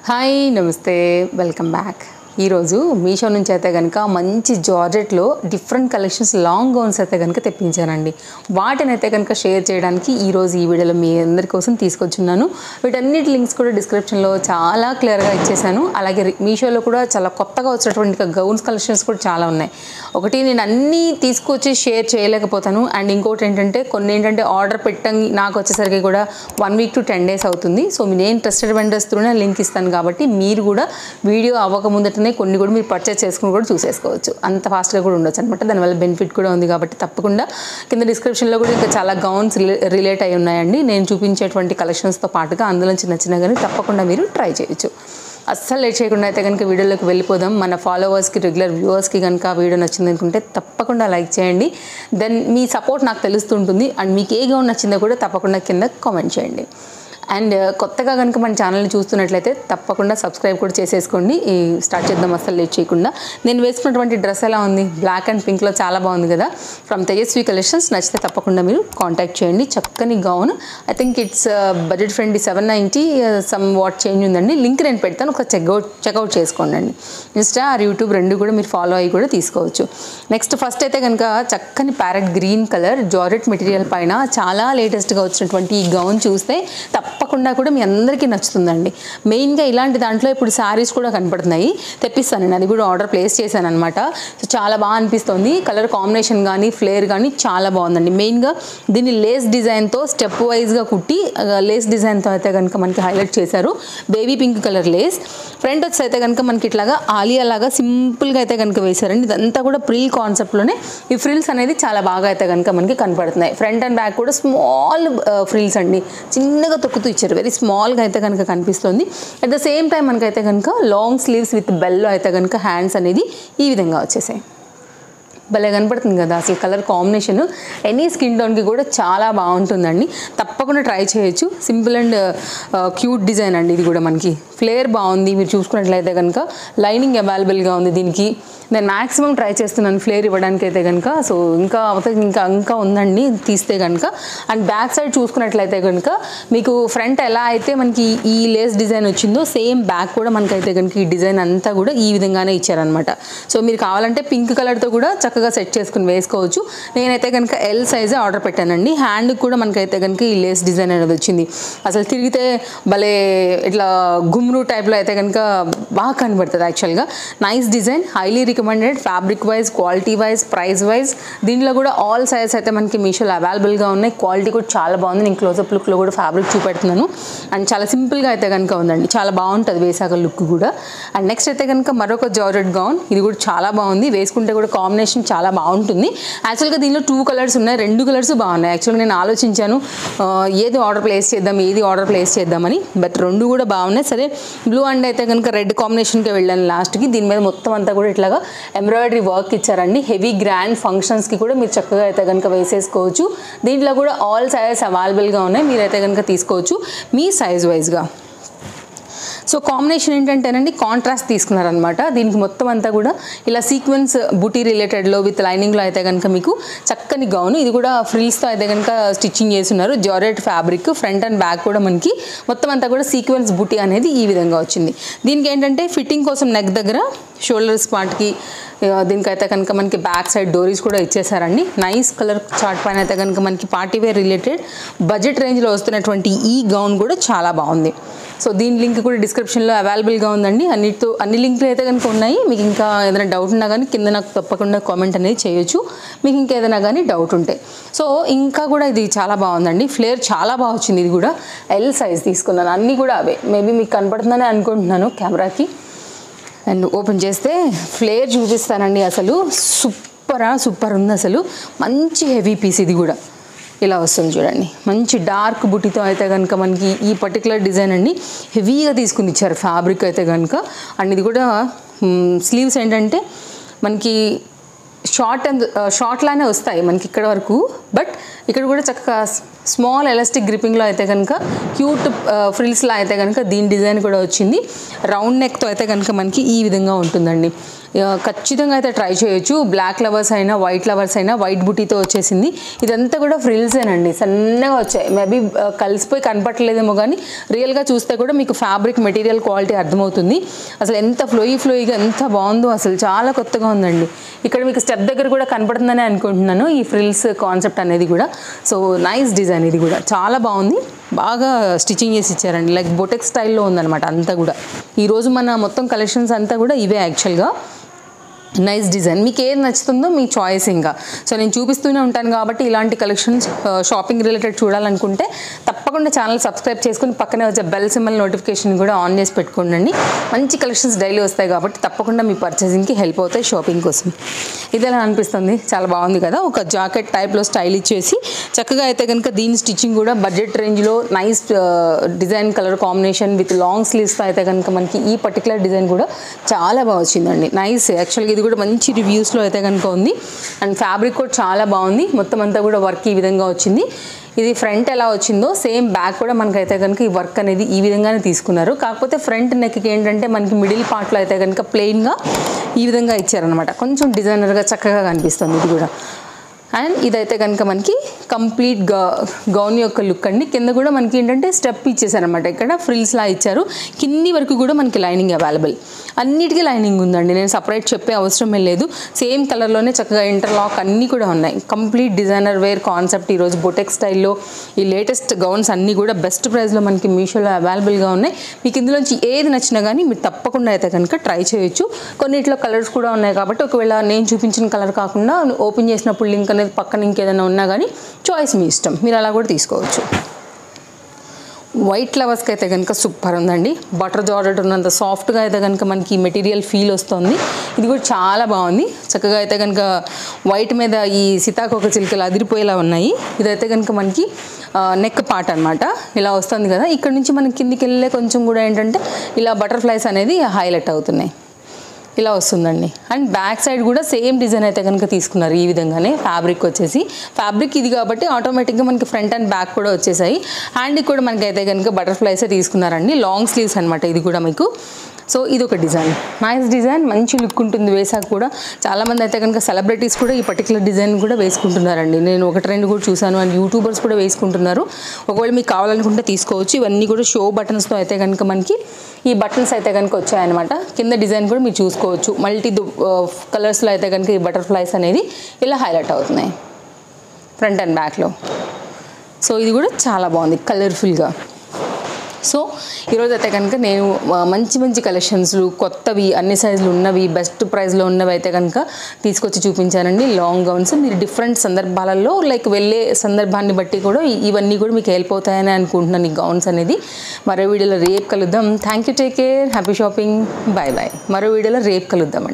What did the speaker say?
Hi నమస్తే welcome back. ఈరోజు మీషో నుంచి అయితే కనుక మంచి జార్జెట్లో డిఫరెంట్ కలెక్షన్స్ లాంగ్ గౌన్స్ అయితే కనుక తెప్పించానండి. వాటిని అయితే కనుక షేర్ చేయడానికి ఈరోజు ఈ వీడియోలో మీ అందరి కోసం తీసుకొచ్చున్నాను. వీటన్నిటి లింక్స్ కూడా డిస్క్రిప్షన్లో చాలా క్లియర్గా ఇచ్చేసాను. అలాగే మీషోలో కూడా చాలా కొత్తగా వచ్చినటువంటి గౌన్స్ కలెక్షన్స్ కూడా చాలా ఉన్నాయి. ఒకటి నేను అన్నీ తీసుకొచ్చి షేర్ చేయలేకపోతాను. అండ్ ఇంకోటి ఏంటంటే కొన్ని ఏంటంటే ఆర్డర్ పెట్టండి నాకు వచ్చేసరికి కూడా 1 week to 10 days అవుతుంది. సో నేను ట్రస్టెడ్ వెండర్స్ త్రూనే లింక్ ఇస్తాను కాబట్టి మీరు కూడా వీడియో అవ్వకముందట కొన్ని కూడా మీరు పర్చేస్ చేసుకుని కూడా చూసేసుకోవచ్చు. అంత ఫాస్ట్గా కూడా ఉండొచ్చు అనమాట. దానివల్ల బెనిఫిట్ కూడా ఉంది కాబట్టి తప్పకుండా కింద డిస్క్రిప్షన్లో కూడా ఇంకా చాలా గౌన్స్ రిలేట్ అయి ఉన్నాయండి. నేను చూపించేటువంటి కలెక్షన్స్తో పాటుగా అందులో చిన్న కానీ తప్పకుండా మీరు ట్రై చేయొచ్చు. అస్సలు లేట్ చేయకుండా అయితే కనుక వీడియోలోకి వెళ్ళిపోదాం. మన ఫాలోవర్స్కి రెగ్యులర్ వ్యూవర్స్కి కనుక వీడియో నచ్చింది అనుకుంటే తప్పకుండా లైక్ చేయండి. దెన్ మీ సపోర్ట్ నాకు తెలుస్తుంటుంది. అండ్ మీకు ఏ గౌన్ నచ్చిందో కూడా తప్పకుండా కింద కామెంట్ చేయండి. అండ్ కొత్తగా కనుక మన ఛానల్ని చూస్తున్నట్లయితే తప్పకుండా సబ్స్క్రైబ్ కూడా చేసేసుకోండి. స్టార్ట్ చేద్దాం అసలు లేట్ చేయకుండా. నేను వేసుకున్నటువంటి డ్రెస్ ఎలా ఉంది? బ్లాక్ అండ్ పింక్లో చాలా బాగుంది కదా. From Tejaswi collections. నచ్చితే తప్పకుండా మీరు కాంటాక్ట్ చేయండి. చక్కని gown. I think it's budget friendly 790 somewhat change ఉందండి. లింక్ నేను పెడతాను, ఒకసారి చెక్అవుట్ చేసుకోండి అండి. ఇన్స్టా ఆర్ యూట్యూబ్ రెండు కూడా మీరు ఫాలో అయ్యి కూడా తీసుకోవచ్చు. నెక్స్ట్ ఫస్ట్ అయితే కనుక చక్కని parrot green colour georgette material పైన చాలా లేటెస్ట్గా వచ్చినటువంటి ఈ గౌన్ చూస్తే తప్పకుండా కూడా మీ అందరికీ నచ్చుతుందండి. మెయిన్గా ఇలాంటి దాంట్లో ఇప్పుడు శారీస్ కూడా కనపడుతున్నాయి. తెప్పిస్తానండి, అది కూడా ఆర్డర్ ప్లేస్ చేశాను అనమాట. సో చాలా బాగా అనిపిస్తుంది. కలర్ కాంబినేషన్ కానీ ఫ్లేర్ కానీ చాలా బాగుందండి. మెయిన్గా దీన్ని లేస్ డిజైన్తో స్టెప్ వైజ్గా కుట్టి లేస్ డిజైన్తో అయితే కనుక మనకి హైలైట్ చేశారు. Baby pink colour Lay's. Front వచ్చి అయితే కనుక మనకి ఇట్లాగా ఆలియా లాగా సింపుల్గా అయితే కనుక వేశారండి. ఇదంతా కూడా ప్రిల్ కాన్సెప్ట్లోనే ఈ ఫ్రిల్స్ అనేది చాలా బాగా అయితే కనుక మనకి కనపడుతున్నాయి. ఫ్రంట్ అండ్ బ్యాక్ కూడా స్మాల్ ఫ్రిల్స్ అండి, చిన్నగా తొక్కుతూ ఇచ్చారు. వెరీ స్మాల్గా అయితే కనుక కనిపిస్తుంది. అట్ ద సేమ్ టైం మనకైతే కనుక లాంగ్ స్లీవ్స్ విత్ బెల్లో అయితే కనుక హ్యాండ్స్ అనేది ఈ విధంగా వచ్చేసాయి. భలే కనపడుతుంది కదా అసలు. కలర్ కాంబినేషన్ ఎనీ స్కిన్ టోన్కి కూడా చాలా బాగుంటుందండి. తప్పకుండా ట్రై చేయొచ్చు. సింపుల్ అండ్ క్యూట్ డిజైన్ అండి. ఇది కూడా మనకి ఫ్లేర్ బాగుంది. మీరు చూసుకున్నట్లయితే కనుక లైనింగ్ అవైలబుల్గా ఉంది దీనికి. నేను మ్యాక్సిమం ట్రై చేస్తున్నాను ఫ్లేర్ ఇవ్వడానికి అయితే కనుక. సో ఇంకా ఉందండి తీస్తే కనుక. అండ్ బ్యాక్ సైడ్ చూసుకున్నట్లయితే కనుక మీకు ఫ్రంట్ ఎలా అయితే మనకి ఈ లేస్ డిజైన్ వచ్చిందో సేమ్ బ్యాక్ కూడా మనకైతే కనుక ఈ డిజైన్ అంతా కూడా ఈ విధంగానే ఇచ్చారనమాట. సో మీరు కావాలంటే పింక్ కలర్తో కూడా చక్కగా సెట్ చేసుకుని వేసుకోవచ్చు. నేనైతే కనుక ఎల్ సైజే ఆర్డర్ పెట్టానండి. హ్యాండ్కి కూడా మనకైతే కనుక ఈ లేస్ డిజైన్ అనేది వచ్చింది. అసలు తిరిగితే భలే ఇట్లా గుమ్రు టైప్లో అయితే కనుక బాగా కనబడుతుంది. యాక్చువల్గా nice design, highly recommended. Fabric wise, quality wise, price wise దీంట్లో కూడా ఆల్ సైజెస్ అయితే మనకి మీషోలో అవైలబుల్గా ఉన్నాయి. క్వాలిటీ కూడా చాలా బాగుంది. నేను క్లోజప్ లుక్లో కూడా ఫ్యాబ్రిక్ చూపెడుతున్నాను. అండ్ చాలా సింపుల్గా అయితే కనుక ఉందండి. చాలా బాగుంటుంది వేసాక లుక్ కూడా. అండ్ నెక్స్ట్ అయితే కనుక మరొక జార్జెట్ గౌన్. ఇది కూడా చాలా బాగుంది. వేసుకుంటే కూడా కాంబినేషన్ చాలా బాగుంటుంది. యాక్చువల్గా దీనిలో 2 కలర్స్ ఉన్నాయి. 2 కలర్స్ బాగున్నాయి. యాక్చువల్గా నేను ఆలోచించాను ఏది ఆర్డర్ ప్లేస్ చేద్దామని. బట్ 2 కూడా బాగున్నాయి. సరే బ్లూ అండ్ అయితే కనుక రెడ్ కాంబినేషన్కి వెళ్ళాను లాస్ట్కి. దీని మీద మొత్తం అంతా కూడా ఇట్లాగా ఎంబ్రాయిడరీ వర్క్ ఇచ్చారండి. హెవీ గ్రాండ్ ఫంక్షన్స్కి కూడా మీరు చక్కగా అయితే కనుక వేసేసుకోవచ్చు. దీంట్లో కూడా ఆల్ సైజెస్ అవైలబుల్గా ఉన్నాయి. మీరైతే కనుక తీసుకోవచ్చు మీ సైజ్ వైజ్గా. సో కాంబినేషన్ ఏంటంటేనండి కాంట్రాస్ట్ తీసుకున్నారనమాట. దీనికి మొత్తం అంతా కూడా ఇలా సీక్వెన్స్ బుటీ రిలేటెడ్లో విత్ లైనింగ్లో అయితే కనుక మీకు చక్కని గౌన్. ఇది కూడా ఫ్రిల్స్తో అయితే కనుక స్టిచ్చింగ్ చేస్తున్నారు. Georgette fabric. Front and back కూడా మనకి మొత్తం అంతా కూడా సీక్వెన్స్ బుటీ అనేది ఈ విధంగా వచ్చింది. దీనికి ఏంటంటే ఫిట్టింగ్ కోసం నెక్ దగ్గర షోల్డర్స్ పార్ట్కి దీనికైతే కనుక మనకి బ్యాక్ సైడ్ డోరీస్ కూడా ఇచ్చేసారండి. నైస్ కలర్ చార్ట్ పైన అయితే కనుక మనకి పార్టీవేర్ రిలేటెడ్ బడ్జెట్ రేంజ్లో వస్తున్నటువంటి ఈ గౌన్ కూడా చాలా బాగుంది. సో దీని లింక్ కూడా డిస్క్రిప్షన్లో అవైలబుల్గా ఉందండి. అన్ని లింక్లు అయితే కనుక ఉన్నాయి. మీకు ఇంకా ఏదైనా డౌట్ ఉన్నా కానీ కింద నాకు తప్పకుండా కామెంట్ అనేది చేయొచ్చు, మీకు ఇంకేదైనా కానీ డౌట్ ఉంటే. సో ఇంకా కూడా ఇది చాలా బాగుందండి. ఫ్లేర్ చాలా బాగా వచ్చింది. ఇది కూడా ఎల్ సైజ్ తీసుకున్నాను. అన్నీ కూడా అవే. మేబీ మీకు కనపడుతుందని అనుకుంటున్నాను కెమెరాకి. అండ్ ఓపెన్ చేస్తే ఫ్లేర్ చూపిస్తానండి. అసలు సూపర్ ఉంది అసలు. మంచి హెవీ పీస్. ఇది కూడా ఇలా వస్తుంది చూడండి. మంచి డార్క్ బుట్టితో అయితే కనుక మనకి ఈ పర్టికులర్ డిజైన్ అండి హెవీగా తీసుకుని ఇచ్చారు ఫ్యాబ్రిక్ అయితే కనుక. అండ్ ఇది కూడా స్లీవ్స్ ఏంటంటే మనకి షార్ట్ లానే వస్తాయి మనకి ఇక్కడ వరకు. బట్ ఇక్కడ కూడా చక్కగా స్మాల్ ఎలాస్టిక్ గ్రిప్పింగ్లో అయితే కనుక క్యూట్ ఫ్రిల్స్లో అయితే కనుక దీని డిజైన్ కూడా వచ్చింది. రౌండ్ నెక్తో అయితే కనుక మనకి ఈ విధంగా ఉంటుందండి. ఖచ్చితంగా అయితే ట్రై చేయొచ్చు. బ్లాక్ లవర్స్ అయినా వైట్ లవర్స్ అయినా వైట్ బుటీతో వచ్చేసింది. ఇదంతా కూడా ఫ్రిల్సేనండి, సన్నగా వచ్చాయి. మేబీ కలిసిపోయి కనపట్టలేదేమో కానీ రియల్గా చూస్తే కూడా మీకు ఫ్యాబ్రిక్ మెటీరియల్ క్వాలిటీ అర్థమవుతుంది. అసలు ఎంత ఫ్లోయిగా ఎంత బాగుందో, అసలు చాలా కొత్తగా ఉందండి. ఇక్కడ మీకు స్టెప్ దగ్గర కూడా కనపడుతుందని అనుకుంటున్నాను ఈ ఫ్రిల్స్ కాన్సెప్ట్ అనేది కూడా. సో నైస్ డిజైన్, ఇది కూడా చాలా బాగుంది. బాగా స్టిచ్చింగ్ చేసి ఇచ్చారండి, లైక్ బొటెక్ స్టైల్లో ఉందన్నమాట అంతా కూడా. ఈరోజు మన మొత్తం కలెక్షన్స్ అంతా కూడా ఇవే యాక్చువల్గా. నైస్ డిజైన్, మీకు ఏది నచ్చుతుందో మీ చాయిస్. ఇంకా సో నేను చూపిస్తూనే ఉంటాను కాబట్టి ఇలాంటి కలెక్షన్స్ షాపింగ్ రిలేటెడ్ చూడాలనుకుంటే తప్పకుండా ఛానల్ సబ్స్క్రైబ్ చేసుకుని పక్కనే వచ్చే బెల్ సింబల్ నోటిఫికేషన్ కూడా ఆన్ చేసి పెట్టుకోండి. మంచి కలెక్షన్స్ డైలీ వస్తాయి కాబట్టి తప్పకుండా మీ పర్చేసింగ్కి హెల్ప్ అవుతాయి షాపింగ్ కోసం. ఇది ఎలా అనిపిస్తుంది? చాలా బాగుంది కదా. ఒక జాకెట్ టైప్లో స్టైల్ ఇచ్చేసి చక్కగా అయితే కనుక దీని స్టిచ్చింగ్ కూడా బడ్జెట్ రేంజ్లో nice design colour combination with long స్లీవ్స్తో అయితే కనుక మనకి ఈ పర్టికులర్ డిజైన్ కూడా చాలా బాగా వచ్చిందండి. నైస్, యాక్చువల్గా ఇది కూడా మంచి రివ్యూస్లో అయితే కనుక ఉంది. అండ్ ఫ్యాబ్రిక్ కూడా చాలా బాగుంది. మొత్తం అంతా కూడా వర్క్ ఈ విధంగా వచ్చింది. ఇది ఫ్రంట్ ఎలా వచ్చిందో సేమ్ బ్యాక్ కూడా మనకైతే కనుక ఈ వర్క్ అనేది ఈ విధంగానే తీసుకున్నారు. కాకపోతే ఫ్రంట్ నెక్కి ఏంటంటే మనకి మిడిల్ పార్ట్లో అయితే కనుక ప్లెయిన్గా ఈ విధంగా ఇచ్చారనమాట. కొంచెం డిజైనర్గా చక్కగా కనిపిస్తుంది ఇది కూడా. అండ్ ఇదైతే కనుక మనకి కంప్లీట్ గౌన్ యొక్క లుక్ అండి. కింద కూడా మనకి ఏంటంటే స్టెప్ ఇచ్చేసారనమాట. ఇక్కడ ఫ్రిల్స్లా ఇచ్చారు. కింది వరకు కూడా మనకి లైనింగ్ అవైలబుల్, అన్నిటికీ లైనింగ్ ఉందండి. నేను సపరేట్ చెప్పే అవసరమే లేదు. సేమ్ కలర్లోనే చక్కగా ఇంటర్లాక్ అన్నీ కూడా ఉన్నాయి. Complete designer wear concept. ఈరోజు బొటెక్ స్టైల్లో ఈ లేటెస్ట్ గౌన్స్ అన్నీ కూడా బెస్ట్ ప్రైస్లో మనకి మీషోలో అవైలబుల్గా ఉన్నాయి. మీకు ఇందులోంచి ఏది నచ్చినా కానీ మీరు తప్పకుండా అయితే కనుక ట్రై చేయొచ్చు. కొన్నిట్లో కలర్స్ కూడా ఉన్నాయి కాబట్టి ఒకవేళ నేను చూపించిన కలర్ కాకుండా ఓపెన్ చేసినప్పుడు లింక్ అనేది పక్కన ఇంకేదైనా ఉన్నా కానీ చాయిస్ మీ ఇష్టం, మీరు అలా కూడా తీసుకోవచ్చు. వైట్ లవర్స్కి అయితే కనుక సూపర్ ఉందండి. బటర్ జార్జెట్ ఉన్నంత సాఫ్ట్గా అయితే కనుక మనకి మెటీరియల్ ఫీల్ వస్తుంది. ఇది కూడా చాలా బాగుంది. చక్కగా అయితే కనుక వైట్ మీద ఈ సీతాకోక చిలుకలు అదిరిపోయేలా ఉన్నాయి. ఇదైతే కనుక మనకి నెక్ పార్ట్ అనమాట. ఇలా వస్తుంది కదా, ఇక్కడ నుంచి మనకి కిందికి వెళ్ళే కొంచెం కూడా ఏంటంటే ఇలా బటర్ఫ్లైస్ అనేది హైలైట్ అవుతున్నాయి. ఇలా వస్తుందండి. అండ్ బ్యాక్ సైడ్ కూడా సేమ్ డిజైన్ అయితే కనుక తీసుకున్నారు ఈ విధంగానే. ఫ్యాబ్రిక్ వచ్చేసి ఫ్యాబ్రిక్ ఇది కాబట్టి ఆటోమేటిక్గా మనకి ఫ్రంట్ అండ్ బ్యాక్ కూడా వచ్చేసాయి. హ్యాండ్కి కూడా మనకి అయితే కనుక బటర్ఫ్లైసే తీసుకున్నారండి. లాంగ్ స్లీవ్స్ అనమాట ఇది కూడా మీకు. సో ఇది ఒక డిజైన్, నైస్ డిజైన్, మంచి లుక్ ఉంటుంది వేసాక కూడా. చాలామంది అయితే కనుక సెలబ్రిటీస్ కూడా ఈ పర్టికులర్ డిజైన్ కూడా వేసుకుంటున్నారండి. నేను ఒక ట్రెండ్ కూడా చూశాను. అండ్ యూట్యూబర్స్ కూడా వేసుకుంటున్నారు. ఒకవేళ మీకు కావాలనుకుంటే తీసుకోవచ్చు. ఇవన్నీ కూడా షో బటన్స్తో అయితే కనుక మనకి ఈ బటన్స్ అయితే కనుక వచ్చాయన్నమాట. కింద డిజైన్ కూడా మీరు చూసుకోవచ్చు. మల్టీ కలర్స్లో అయితే కనుక ఈ బటర్ఫ్లైస్ అనేది ఇలా హైలైట్ అవుతున్నాయి ఫ్రంట్ అండ్ బ్యాక్లో. సో ఇది కూడా చాలా బాగుంది కలర్ఫుల్గా. సో ఈరోజు అయితే కనుక నేను మంచి మంచి కలెక్షన్స్లు కొత్తవి అన్ని సైజులు ఉన్నవి బెస్ట్ ప్రైస్లో ఉన్నవి అయితే కనుక తీసుకొచ్చి చూపించానండి. లాంగ్ గౌన్స్ మీరు డిఫరెంట్ సందర్భాలలో లైక్ వెళ్ళే సందర్భాన్ని బట్టి కూడా ఇవన్నీ కూడా మీకు హెల్ప్ అవుతాయని అనుకుంటున్నాను ఈ గౌన్స్ అనేది. మరో వీడియోలో రేపు కలుద్దాం. Thank you, take care, happy shopping, bye bye. మరో వీడియోలో రేపు కలుద్దామండి.